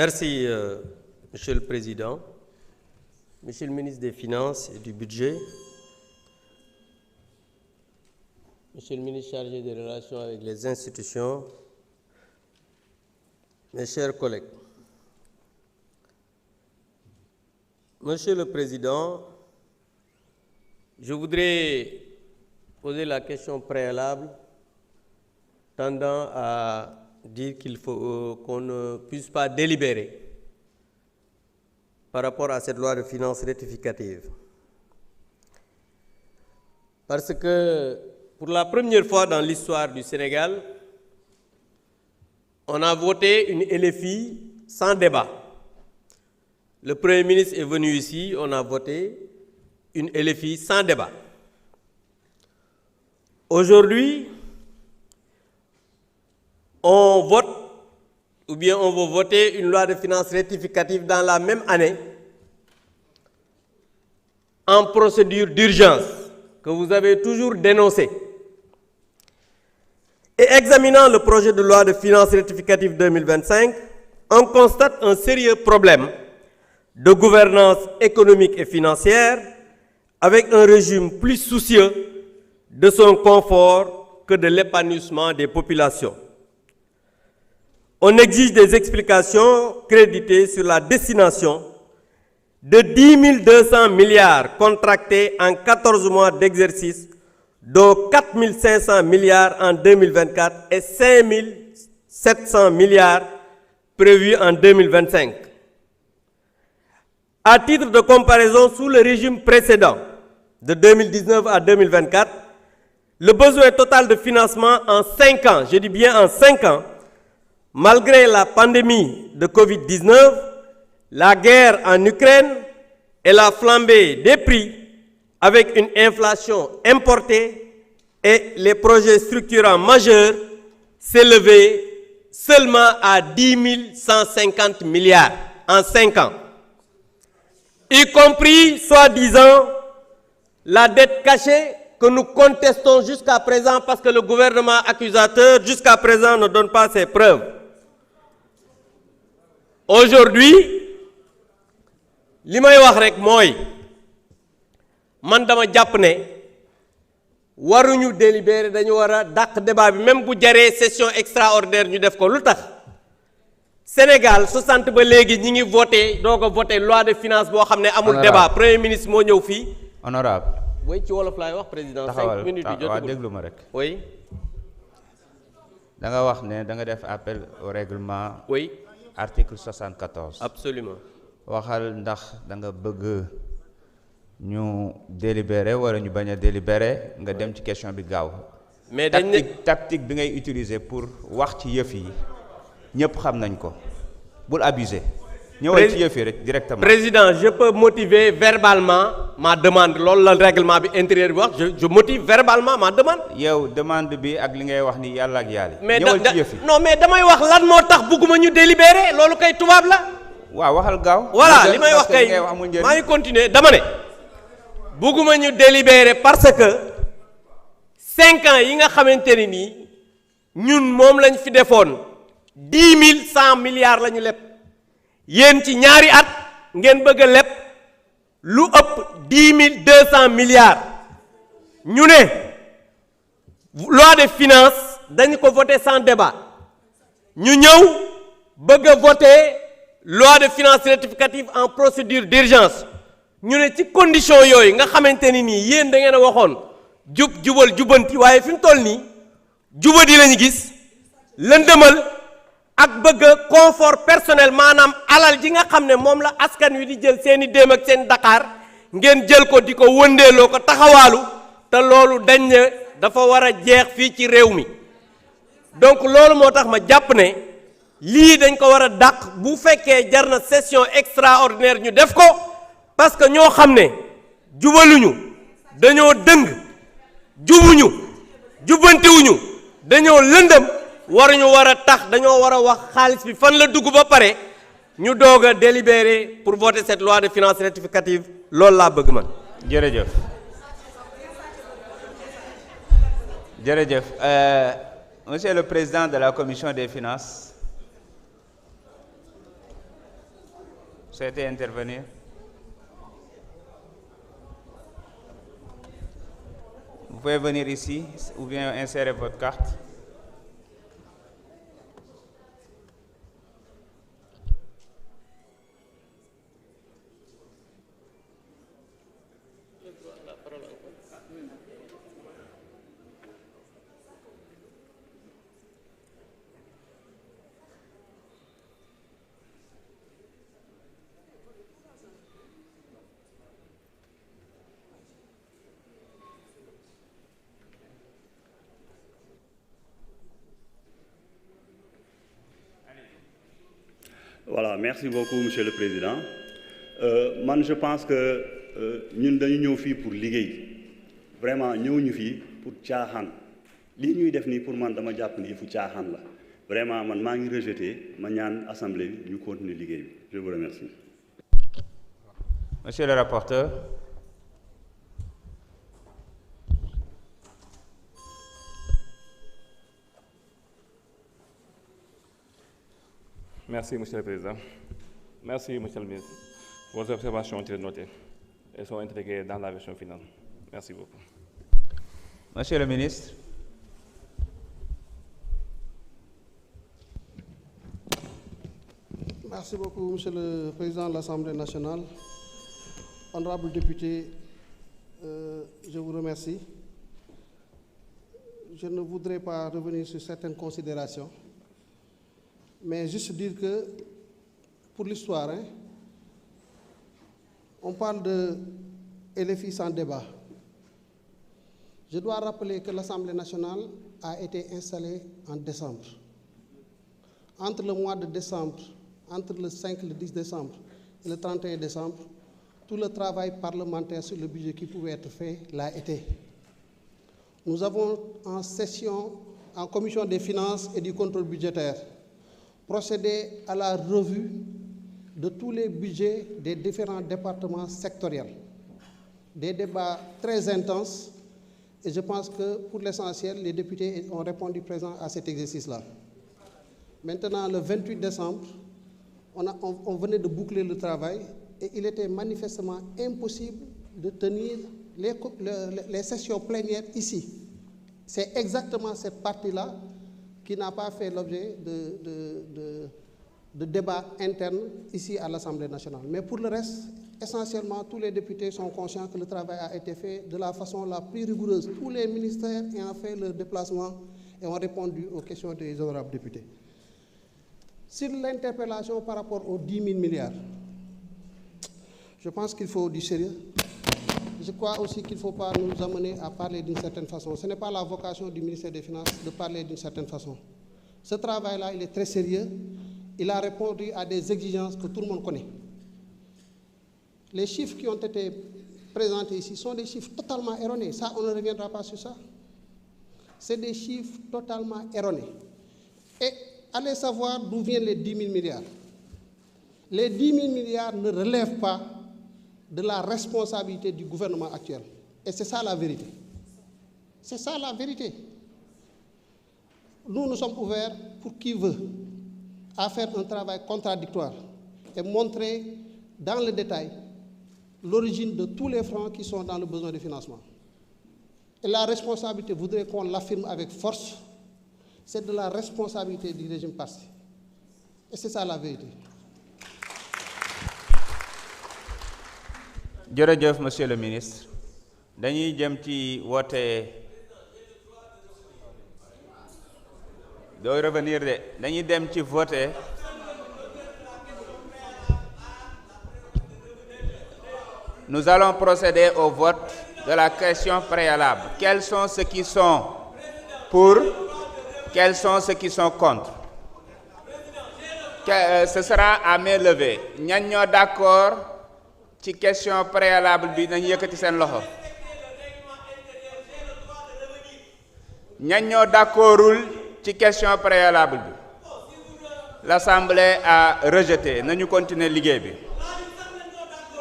Merci, Monsieur le Président, Monsieur le ministre des Finances et du Budget, Monsieur le ministre chargé des Relations avec les institutions, mes chers collègues. Monsieur le Président, je voudrais poser la question préalable tendant à dire qu'il faut qu'on ne puisse pas délibérer par rapport à cette loi de finances rectificative. Parce que pour la première fois dans l'histoire du Sénégal, on a voté une LFI sans débat. Le Premier ministre est venu ici, on a voté une LFI sans débat. Aujourd'hui, on vote, ou bien on va voter une loi de finances rectificative dans la même année, en procédure d'urgence, que vous avez toujours dénoncée. Et examinant le projet de loi de finances rectificative 2025, on constate un sérieux problème de gouvernance économique et financière, avec un régime plus soucieux de son confort que de l'épanouissement des populations. On exige des explications créditées sur la destination de 10 200 milliards contractés en 14 mois d'exercice, dont 4 500 milliards en 2024 et 5 700 milliards prévus en 2025. À titre de comparaison, sous le régime précédent, de 2019 à 2024, le besoin total de financement en 5 ans, je dis bien en 5 ans, malgré la pandémie de Covid-19, la guerre en Ukraine et la flambée des prix avec une inflation importée et les projets structurants majeurs s'élevaient seulement à 10 150 milliards en 5 ans, y compris, soi-disant, la dette cachée que nous contestons jusqu'à présent parce que le gouvernement accusateur, jusqu'à présent, ne donne pas ses preuves. Aujourd'hui, li may wax rek mooy man dama jàpp ne waruñu délibérer, dañu war a dàq débat bi même bu jaree session extraordinaire ñu def ko. Lu tax Sénégal 60 ba léegi ñi ngi voté doog a voté loi de finance boo xam ne amul débat. Premier ministre moo ñëw fii. Honorable. Oui, ci wolof laay wax président. 5 minutes yu jotagul déglu ma rek. Oui. da nga wax ne da nga def appel au règlement. Oui. Article 74. Absolument. waxal ndax da nga bëgg ñu délibérer wala ñu bañ a délibérer nga dem ci question bi gaaw. mais dañ ne tactique bi ngay utiliser pour wax ci yëf yi ñëpp xam nañ ko bul abuser. ñëwal ci yëf yi rek directement. Président, je peux motiver verbalement ma demande. loolu la règlement bi intérieur bi wax je motive verbalement ma demande. yow demande bi ak li ngay wax ni yàlla ak yàlla. mais ñëwal ci yëf yi. non mais damay wax lan moo tax bëgguma ñu délibérer loolu kay tubaab la. waaw waxal gaaw. voilà li may wax kay maa ngi continuer dama ne. bëgguma ñu délibérer parce que 5 ans yi nga xamante ne nii ñun moom lañ fi defoon 10 100 milliards la ñu leb. yéen ci ñaari at ngeen bëgg a leb lu ëpp 10 200 milliards ñu ne loi de finances dañu ko voté sans débat ñu ñëw bëgg a voté loi de finances rectificative en procédure d'urgence ñu ne ci condition yooyu nga xamante ni nii yéen da ngeen a waxoon jubal jubanti waaye fi mu toll nii jubadi lañu gis lëndëmal ak bëgg confort personnel maanaam alal ji nga xam ne moom la askan wi di jël seeni déem ak seen Dakar ngeen jël ko di ko wëndeeloo ko taxawaalu te loolu dañ ne dafa war a jeex fii ci réew mi. donc loolu moo tax ma jàpp ne lii dañ ko war a dàq bu fekkee jar na session extraordinaire ñu def ko parce que ñoo xam ne jubaluñu dañoo dëng jubuñu jubbantiwuñu dañoo lëndëm waruñu war a tax dañoo war a wax xaalis bi fan la dugg ba pare ñu doog a délibérer pour voter cette loi de finances rectificative loolu laa bëgg man. jërëjëf jërëjëf Monsieur le Président de la Commission des Finances, souhaitez intervenir? Vous pouvez venir ici ou bien insérer votre carte. Voilà, merci beaucoup, Monsieur le Président. Man, je pense que nous sommes venus pour liguer. Vraiment, nous sommes venus pour caaxaan. Li ñuy def ni pour man dama japp ni fu caaxaan la. Vraiment, man maa ngi rejeté ma ñaan assemblée bi ñu continuer liggéey bi. Je vous remercie. Monsieur le rapporteur. Merci, Monsieur le Président. Merci, Monsieur le Ministre. Vos observations ont été notées et sont intégrées dans la version finale. Merci beaucoup. Monsieur le Ministre. Merci beaucoup, Monsieur le Président de l'Assemblée nationale. Honorables députés, je vous remercie. Je ne voudrais pas revenir sur certaines considérations, mais juste dire que, pour l'histoire, on parle de LFI sans débat. Je dois rappeler que l'Assemblée nationale a été installée en décembre. Entre le mois de décembre, entre le 5 et le 10 décembre et le 31 décembre, tout le travail parlementaire sur le budget qui pouvait être fait l'a été. Nous avons en session, en commission des finances et du contrôle budgétaire, procédé à la revue de tous les budgets des différents départements sectoriels. Des débats très intenses et je pense que pour l'essentiel, les députés ont répondu présents à cet exercice-là. Maintenant, le 28 décembre, on venait de boucler le travail et il était manifestement impossible de tenir les sessions plénières ici. C'est exactement cette partie-là qui n'a pas fait l'objet de débats internes ici à l'Assemblée nationale. Mais pour le reste, essentiellement, tous les députés sont conscients que le travail a été fait de la façon la plus rigoureuse. Tous les ministères ayant fait leur déplacement et ont répondu aux questions des honorables députés. Sur l'interpellation par rapport aux 10 000 milliards, je pense qu'il faut du sérieux. Je crois aussi qu'il ne faut pas nous amener à parler d'une certaine façon. Ce n'est pas la vocation du ministère des Finances de parler d'une certaine façon. Ce travail-là, il est très sérieux. Il a répondu à des exigences que tout le monde connaît. Les chiffres qui ont été présentés ici sont des chiffres totalement erronés. Ça, on ne reviendra pas sur ça. C'est des chiffres totalement erronés. Et allez savoir d'où viennent les 10 000 milliards. Les 10 000 milliards ne relèvent pas de la responsabilité du gouvernement actuel. Et c'est ça la vérité. C'est ça la vérité. Nous sommes ouverts pour qui veut à faire un travail contradictoire et montrer dans le détail l'origine de tous les francs qui sont dans le besoin de financement. Et la responsabilité, voudrait qu'on l'affirme avec force, c'est de la responsabilité du régime passé. Et c'est ça la vérité. jërëjëf monsieur le ministre dañuy jëm ci woote dooy revenir de dañuy dem ci voter nous allons procéder au vote de la question préalable. Quels sont ceux qui sont pour? Quels sont ceux qui sont contre? Ce sera à main levée. Ñan ñoo d'accord ci question préalable bi nañu yëkkati seen loxo. Ñan ñoo d'accordul ci question préalable bi. L'Assemblée a rejeté. Nañu continuer liggéey bi.